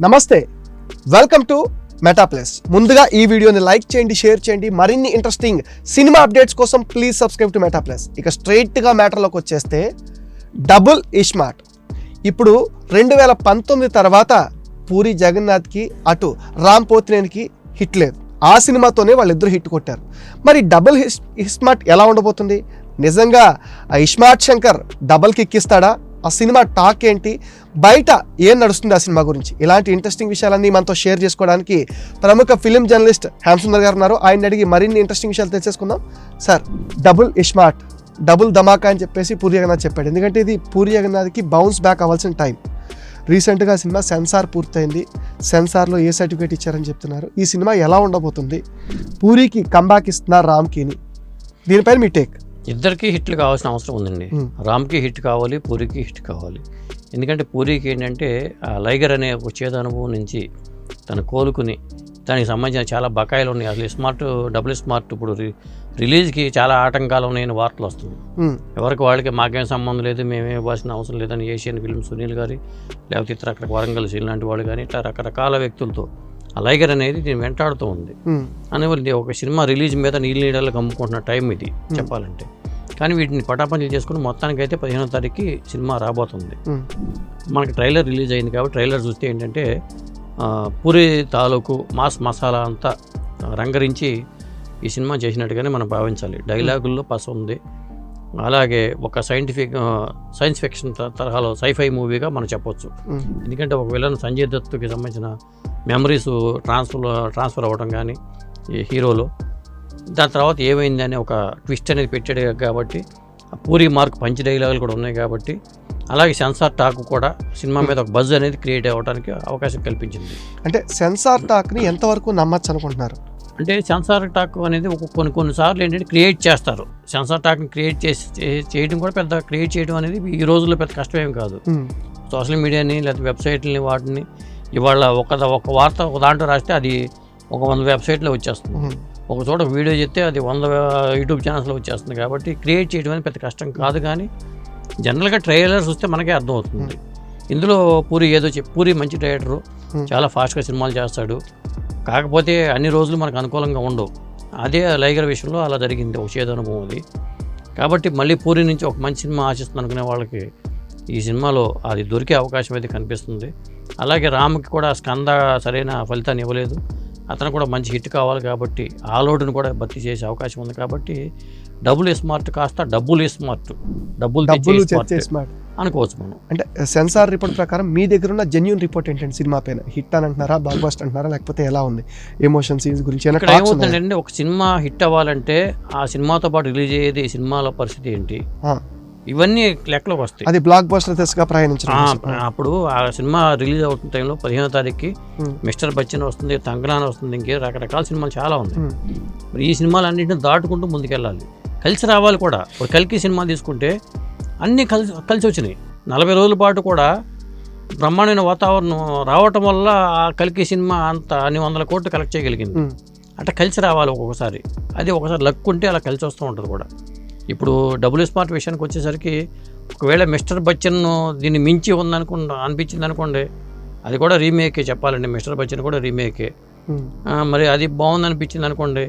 నమస్తే, welcome to మెటాప్లస్. ముందుగా ఈ వీడియోని లైక్ చేయండి, షేర్ చేయండి. మరిన్ని ఇంట్రెస్టింగ్ సినిమా అప్డేట్స్ కోసం ప్లీజ్ సబ్స్క్రైబ్ టు మెటాప్లస్. ఇక స్ట్రైట్గా మ్యాటర్లోకి వచ్చేస్తే డబుల్ ఇస్మార్ట్. ఇప్పుడు 2019 తర్వాత పూరి జగన్నాథ్కి అటు రామ్ పోతినేనికి హిట్ లేదు. ఆ సినిమాతోనే వాళ్ళిద్దరు హిట్ కొట్టారు. మరి డబుల్ ఇస్మార్ట్ ఎలా ఉండబోతుంది? నిజంగా ఆ ఇస్మార్ట్ శంకర్ డబుల్కి ఎక్కిస్తాడా? ఆ సినిమా టాక్ ఏంటి, బయట ఏం నడుస్తుంది ఆ సినిమా గురించి, ఇలాంటి ఇంట్రెస్టింగ్ విషయాలన్నీ మనతో షేర్ చేసుకోవడానికి ప్రముఖ ఫిలిం జర్నలిస్ట్ హేమసుందర్ గారు ఉన్నారు. ఆయన అడిగి మరిన్ని ఇంట్రెస్టింగ్ విషయాలు తెలిసేసుకుందాం. సార్, డబుల్ ఇస్మార్ట్, డబుల్ ధమాకా అని చెప్పేసి పూరి జగన్నాథ్ చెప్పాడు. ఎందుకంటే ఇది పూరి జగన్నాథ్కి బౌన్స్ బ్యాక్ అవ్వాల్సిన టైం. రీసెంట్గా సినిమా సెన్సార్ పూర్తయింది. సెన్సార్లో ఏ సర్టిఫికేట్ ఇచ్చారని చెప్తున్నారు. ఈ సినిమా ఎలా ఉండబోతుంది? పూరికి కంబ్యాక్ ఇస్తున్నారు రామ్కిని, దీనిపైన మీ టేక్. ఇద్దరికి హిట్లు కావాల్సిన అవసరం ఉందండి. రామ్కి హిట్ కావాలి, పూరికి హిట్ కావాలి. ఎందుకంటే పూరికి ఏంటంటే ఆ లైగర్ అనే ఒక చేదు అనుభవం నుంచి తను కోలుకుని దానికి సంబంధించిన చాలా బకాయిలు ఉన్నాయి. అసలు డబుల్ స్మార్ట్ ఇప్పుడు రిలీజ్కి చాలా ఆటంకాలు ఉన్నాయని వార్తలు వస్తుంది. ఎవరికి వాళ్ళకి మాకేం సంబంధం లేదు, మేమే ఇవ్వాల్సిన అవసరం లేదని ఏషియన్ ఫిల్మ్స్ సునీల్ గారి, లేకపోతే ఇతర అక్కడ వరంగల్ సీల్ లాంటి వాళ్ళు కానీ ఇట్లా రకరకాల వ్యక్తులతో ఆ లైగర్ అనేది దీన్ని వెంటాడుతూ ఉంది. అనేవాళ్ళు ఒక సినిమా రిలీజ్ మీద నీళ్ళకు అమ్ముకుంటున్న టైం ఇది చెప్పాలంటే. కానీ వీటిని పటాపంచలు చేసుకుని మొత్తానికైతే 15వ తారీఖుకి సినిమా రాబోతుంది. మనకి ట్రైలర్ రిలీజ్ అయింది కాబట్టి ట్రైలర్ చూస్తే ఏంటంటే పూరి తాలూకు మాస్ మసాలా అంతా రంగరించి ఈ సినిమా చేసినట్టుగానే మనం భావించాలి. డైలాగుల్లో పస ఉంది. అలాగే ఒక సైన్స్ ఫిక్షన్ తరహాలో సైఫై మూవీగా మనం చెప్పొచ్చు. ఎందుకంటే ఒక విలన్ సంజయ్ దత్తుకి సంబంధించిన మెమరీస్ ట్రాన్స్ఫర్ అవ్వడం కానీ ఈ హీరోలో, దాని తర్వాత ఏమైంది అనే ఒక ట్విస్ట్ అనేది పెట్టాడు కాబట్టి పూరి మార్క్ పంచ్ డైలాగులు కూడా ఉన్నాయి కాబట్టి, అలాగే సెన్సార్ టాక్ కూడా సినిమా మీద ఒక బజ్ అనేది క్రియేట్ అవ్వడానికి అవకాశం కల్పించింది. అంటే సెన్సార్ టాక్ని ఎంతవరకు నమ్మచ్చు అనుకుంటున్నారు? అంటే సెన్సార్ టాక్ అనేది కొన్నిసార్లు ఏంటంటే క్రియేట్ చేస్తారు. సెన్సార్ టాక్ని క్రియేట్ చేయడం కూడా పెద్ద క్రియేట్ చేయడం అనేది ఈ రోజుల్లో పెద్ద కష్టమేం కాదు. సోషల్ మీడియాని లేదా వెబ్సైట్లని వాటిని ఇవాళ ఒక వార్త ఒక దాంట్లో రాస్తే అది ఒక 100 వెబ్సైట్లో వచ్చేస్తుంది. ఒక చోట వీడియో చెప్తే అది 100 యూట్యూబ్ ఛానల్స్లో వచ్చేస్తుంది. కాబట్టి క్రియేట్ చేయడం అనేది పెద్ద కష్టం కాదు. కానీ జనరల్గా ట్రైలర్ చూస్తే మనకే అర్థమవుతుంది. ఇందులో పూరి మంచి డైరెక్టరు, చాలా ఫాస్ట్గా సినిమాలు చేస్తాడు. కాకపోతే అన్ని రోజులు మనకు అనుకూలంగా ఉండవు. అదే లైగర్ విషయంలో అలా జరిగింది, ఒక చేదు అనుభవం అది. కాబట్టి మళ్ళీ పూరి నుంచి ఒక మంచి సినిమా ఆశిస్తుంది అనుకునే వాళ్ళకి ఈ సినిమాలో అది దొరికే అవకాశం అయితే కనిపిస్తుంది. అలాగే రామ్కి కూడా స్కంద సరైన ఫలితాన్ని ఇవ్వలేదు. అతను కూడా మంచి హిట్ కావాలి కాబట్టి ఆ లోటును కూడా భర్తీ చేసే అవకాశం ఉంది. కాబట్టి డబుల్ స్మార్ట్ కాస్త డబ్బులు స్మార్ట్, డబ్బులు అనుకోవచ్చు మనం. అంటే సెన్సార్ రిపోర్ట్ ప్రకారం మీ దగ్గర ఉన్న జెన్యూన్ రిపోర్ట్ ఏంటంటే సినిమా పైన హిట్ అని అంటున్నారా, బ్లాక్ బస్టర్ అంటున్నారా, లేకపోతే ఎలా ఉంది? ఎమోషన్ సీన్స్ గురించి ఇక్కడ ఏమవుతుందంటే ఒక సినిమా హిట్ అవ్వాలంటే ఆ సినిమాతో పాటు రిలీజ్ అయ్యేది ఈ సినిమాలో పరిస్థితి ఏంటి, ఇవన్నీ లెక్కలోకి వస్తాయి. అది బ్లాక్ బస్టర్ దిశగా ప్రయాణించడం. అప్పుడు ఆ సినిమా రిలీజ్ అవుతున్న టైంలో 15వ తారీఖుకి మిస్టర్ బచ్చన్ వస్తుంది, తంగనాన్ వస్తుంది, ఇంకే రకరకాల సినిమాలు చాలా ఉన్నాయి. మరి ఈ సినిమాలు అన్నింటిని దాటుకుంటూ ముందుకెళ్ళాలి, కలిసి రావాలి కూడా. ఇప్పుడు కల్కి సినిమా తీసుకుంటే అన్నీ కలిసి వచ్చినాయి. 40 రోజుల పాటు కూడా బ్రహ్మాండమైన వాతావరణం రావటం వల్ల ఆ కల్కి సినిమా అంత అన్ని 100 కోట్లు కలెక్ట్ చేయగలిగింది. అట్లా కలిసి రావాలి ఒక్కొక్కసారి. అది ఒకసారి లక్ ఉంటే అలా కలిసి వస్తూ ఉంటుంది కూడా. ఇప్పుడు డబుల్ స్మార్ట్ విషయానికి వచ్చేసరికి ఒకవేళ మిస్టర్ బచ్చన్ దీన్ని మించి అనిపించింది అనుకోండి, అది కూడా రీమేకే చెప్పాలండి. మిస్టర్ బచ్చన్ కూడా రీమేకే. మరి అది బాగుంది అనిపించింది అనుకోండి,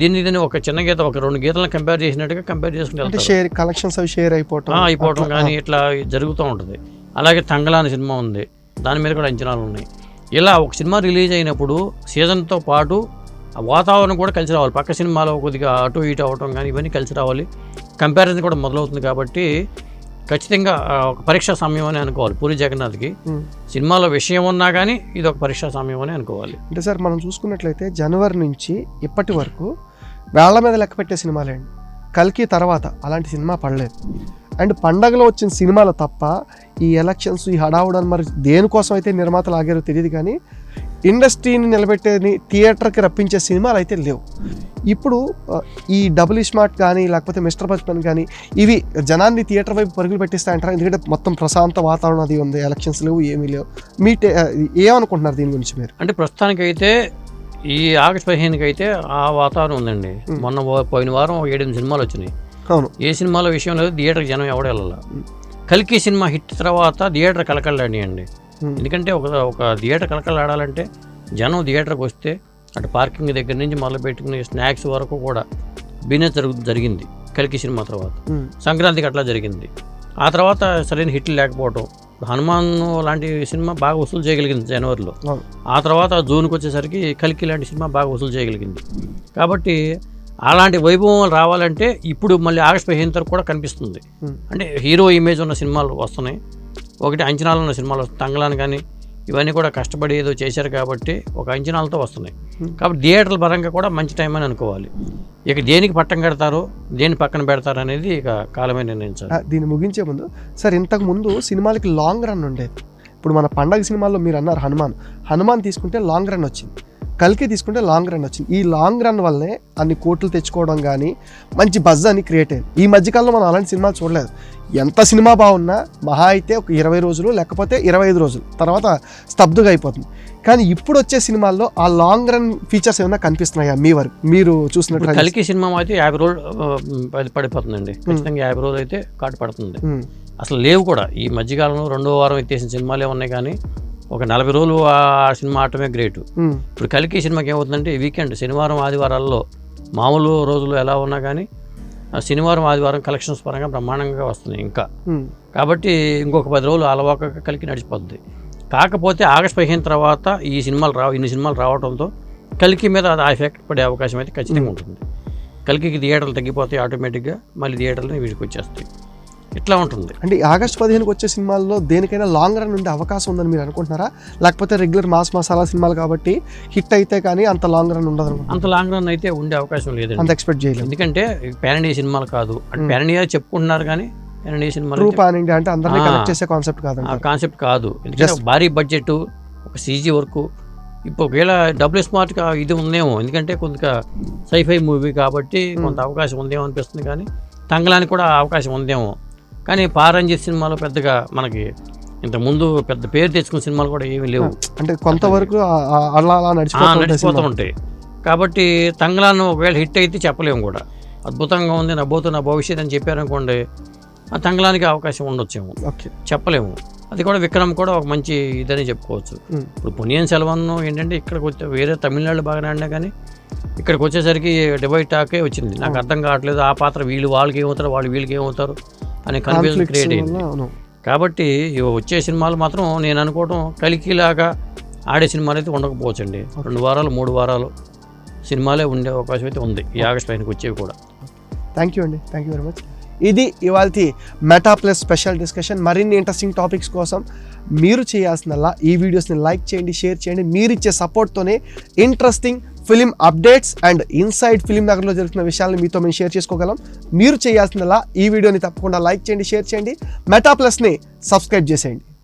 దీన్ని ఒక చిన్న గీత ఒక 2 గీతలను కంపేర్ చేసినట్టుగా కంపేర్ చేసుకుంటే కలెక్షన్స్ షేర్ అయిపోవటం కానీ ఇట్లా జరుగుతూ ఉంటుంది. అలాగే తంగలాని సినిమా ఉంది, దాని మీద కూడా అంచనాలు ఉన్నాయి. ఇలా ఒక సినిమా రిలీజ్ అయినప్పుడు సీజన్తో పాటు ఆ వాతావరణం కూడా కలిసి రావాలి. పక్క సినిమాలో కొద్దిగా అటు ఇటు అవటం కానీ ఇవన్నీ కలిసి రావాలి. కంపారిజన్ కూడా మొదలవుతుంది. కాబట్టి ఖచ్చితంగా ఒక పరీక్షా సమయం అని అనుకోవాలి. పూరి జగన్నాథ్కి సినిమాలో విషయం ఉన్నా కానీ ఇది ఒక పరీక్షా సమయం అని అనుకోవాలి. అంటే సార్, మనం చూసుకున్నట్లయితే జనవరి నుంచి ఇప్పటి వరకు వేళ్ల మీద లెక్క పెట్టే సినిమాలేండి. కల్కి తర్వాత అలాంటి సినిమా పడలేదు. అండ్ పండగలో వచ్చిన సినిమాలు తప్ప ఈ ఎలక్షన్స్, ఈ హడావుడని మరి దేనికోసం అయితే నిర్మాతలు ఆగారో తెలియదు. కానీ ఇండస్ట్రీని నిలబెట్టేది, థియేటర్కి రప్పించే సినిమాలు అయితే లేవు. ఇప్పుడు ఈ డబుల్ స్మార్ట్ కానీ లేకపోతే మిస్టర్ బచ్చన్ కానీ ఇవి జనాన్ని థియేటర్ వైపు పరుగులు పెట్టిస్తాయంటారా? ఎందుకంటే మొత్తం ప్రశాంత వాతావరణం అది ఉంది, ఎలక్షన్స్ లేవు, ఏమీ లేవు. మీ ఏమనుకుంటున్నారు దీని గురించి మీరు? అంటే ప్రస్తుతానికైతే ఈ ఆగస్టు 15కి అయితే ఆ వాతావరణం ఉందండి. పోయిన వారం 7-8 సినిమాలు వచ్చినాయి. అవును, ఏ సినిమాలో విషయం లేదు, థియేటర్కి జనం ఎవడు వెళ్ళాల. కల్కి సినిమా హిట్ తర్వాత థియేటర్ కలకల్లాడి అండి. ఎందుకంటే ఒక థియేటర్ కలకలాడాలంటే జనం థియేటర్కి వస్తే అటు పార్కింగ్ దగ్గర నుంచి మొదలు పెట్టుకుని స్నాక్స్ వరకు కూడా బిజినెస్ జరిగింది కల్కి సినిమా తర్వాత. సంక్రాంతికి అట్లా జరిగింది. ఆ తర్వాత సరైన హిట్లు లేకపోవటం, హనుమాన్ లాంటి సినిమా బాగా వసూలు చేయగలిగింది జనవరిలో. ఆ తర్వాత జూన్కి వచ్చేసరికి కల్కి లాంటి సినిమా బాగా వసూలు చేయగలిగింది. కాబట్టి అలాంటి వైభవం రావాలంటే ఇప్పుడు మళ్ళీ ఆగస్టు 15 వరకు కూడా కనిపిస్తుంది. అంటే హీరో ఇమేజ్ ఉన్న సినిమాలు వస్తున్నాయి, ఒకటి అంచనాలు ఉన్న సినిమాలు వస్తున్నాయి. తంగలాన్ కానీ ఇవన్నీ కూడా కష్టపడి ఏదో చేశారు కాబట్టి ఒక అంచనాలతో వస్తున్నాయి. కాబట్టి థియేటర్ల పరంగా కూడా మంచి టైం అని అనుకోవాలి. ఇక దేనికి పట్టం కడతారో దేని పక్కన పెడతారో అనేది ఇక కాలమే నిర్ణయించాలి. దీన్ని ముగించే ముందు సార్, ఇంతకు ముందు సినిమాలకి లాంగ్ రన్ ఉండేది. ఇప్పుడు మన పండగ సినిమాల్లో మీరు అన్నారు హనుమాన్ తీసుకుంటే లాంగ్ రన్ వచ్చింది, కల్కి తీసుకుంటే లాంగ్ రన్ వచ్చింది. ఈ లాంగ్ రన్ వల్లనే అన్ని కోట్లు తెచ్చుకోవడం కానీ మంచి బజ్ అని క్రియేట్ అయింది. ఈ మధ్యకాలంలో మనం అలాంటి సినిమాలు చూడలేదు. ఎంత సినిమా బాగున్నా మహా అయితే ఒక 20 రోజులు లేకపోతే 25 రోజులు తర్వాత స్తబ్దుగా అయిపోతుంది. కానీ ఇప్పుడు వచ్చే సినిమాల్లో ఆ లాంగ్ రన్ ఫీచర్స్ ఏమైనా కనిపిస్తున్నాయా మీ వరకు మీరు చూసినట్టు? కల్కి సినిమా అయితే 50 రోజులు పడిపోతుందండి. ఖచ్చితంగా 50 రోజులు అయితే కాటు పడుతుంది. అసలు లేవు కూడా. ఈ మధ్యకాలంలో 2వ వారం ఎత్తేసిన సినిమాలే ఉన్నాయి, కానీ ఒక 40 రోజులు ఆ సినిమా ఆడటమే గ్రేట్. ఇప్పుడు కల్కి సినిమాకి ఏమవుతుందంటే వీకెండ్ శనివారం ఆదివారాల్లో మామూలు రోజులు ఎలా ఉన్నా కానీ శనివారం ఆదివారం కలెక్షన్స్ పరంగా బ్రహ్మాండంగా వస్తున్నాయి ఇంకా. కాబట్టి ఇంకొక 10 రోజులు అలవాక కలికి నడిచిపోద్ది. కాకపోతే ఆగస్టు 15 తర్వాత ఇన్ని సినిమాలు రావడంతో కల్కి మీద ఆ ఎఫెక్ట్ పడే అవకాశం అయితే ఖచ్చితంగా ఉంటుంది. కల్కి థియేటర్లు తగ్గిపోతాయి ఆటోమేటిక్గా, మళ్ళీ థియేటర్లు వీటికి వచ్చేస్తాయి. ఇట్లా ఉంటుంది. అంటే ఆగస్టు 15కి వచ్చే సినిమాల్లో దేనికైనా లాంగ్ రన్ ఉండే అవకాశం ఉందని మీరు అనుకుంటున్నారా? లేకపోతే రెగ్యులర్ మాస్ మసాలా సినిమాలు కాబట్టి హిట్ అయితే కానీ అంత లాంగ్ రన్ ఉండదు? అంత లాంగ్ రన్ అయితే ఉండే అవకాశం లేదండి, అంత ఎక్స్పెక్ట్ చేయలేదు. ఎందుకంటే పాన్ ఇండియా సినిమాలు కాదు. అంటే పాన్ ఇండియా చెప్పుకుంటున్నారు కానీ పాన్ ఇండియా సినిమాలు పాన్ ఇండియా అంటే అందరినీ కనెక్ట్ చేసే కాన్సెప్ట్ కాదు. కాన్సెప్ట్ కాదు. ఎందుకంటే భారీ బడ్జెట్, ఒక సీజీ వర్క్. ఇప్పుడు ఒకవేళ డబుల్ స్మార్ట్గా ఇది ఉందేమో, ఎందుకంటే కొంత సైఫై మూవీ కాబట్టి కొంత అవకాశం ఉందేమో అనిపిస్తుంది. కానీ తంగలానికి కూడా అవకాశం ఉందేమో. కానీ పారంజిత్ సినిమాలో పెద్దగా మనకి ఇంతకుముందు పెద్ద పేరు తెచ్చుకున్న సినిమాలు కూడా ఏమీ లేవు. అంటే కొంతవరకు అలా నడిచిపోతూ ఉంటాయి. కాబట్టి తంగలాన్ని ఒకవేళ హిట్ అయితే చెప్పలేము కూడా. అద్భుతంగా ఉంది, నవ్వుతున్న భవిష్యత్ అని చెప్పారనుకోండి, ఆ తంగలానికి అవకాశం ఉండొచ్చేమో, చెప్పలేము. అది కూడా విక్రమ్ కూడా ఒక మంచి ఇదని చెప్పుకోవచ్చు. ఇప్పుడు పొన్నియిన్ సెల్వన్ ఏంటంటే ఇక్కడికి వచ్చే వేరే తమిళనాడు బాగానే ఆడినా కానీ ఇక్కడికి వచ్చేసరికి డివైడ్ టాకే వచ్చింది. నాకు అర్థం కావట్లేదు, ఆ పాత్ర వాళ్ళకి ఏమవుతారు, వీళ్ళకి ఏమవుతారు అనే కన్ఫ్యూజన్ క్రియేట్ అయింది. కాబట్టి వచ్చే సినిమాలు మాత్రం నేను అనుకోవడం కల్కిలాగా ఆడే సినిమాలు అయితే ఉండకపోవచ్చండి. 2 వారాలు 3 వారాలు సినిమాలే ఉండే అవకాశం అయితే ఉంది ఈ ఆగస్టు 15కి వచ్చేవి కూడా. థ్యాంక్ యూ అండి, థ్యాంక్ యూ వెరీ మచ్. ఇది ఇవాల్టి మెటా ప్లస్ స్పెషల్ డిస్కషన్. మరిన్ని ఇంట్రెస్టింగ్ టాపిక్స్ కోసం మీరు చేయాల్సిందల్లా ఈ వీడియోస్ని లైక్ చేయండి, షేర్ చేయండి. మీరు ఇచ్చే సపోర్ట్తోనే interesting film updates and inside film నగర్లో జరుగుతున్న విషయాలను మీతో మేము షేర్ చేసుకోగలం. మీరు చేయాల్సిందల్లా ఈ వీడియోని తప్పకుండా లైక్ చేయండి, షేర్ చేయండి, మెటా ప్లస్ని సబ్స్క్రైబ్ చేసేయండి.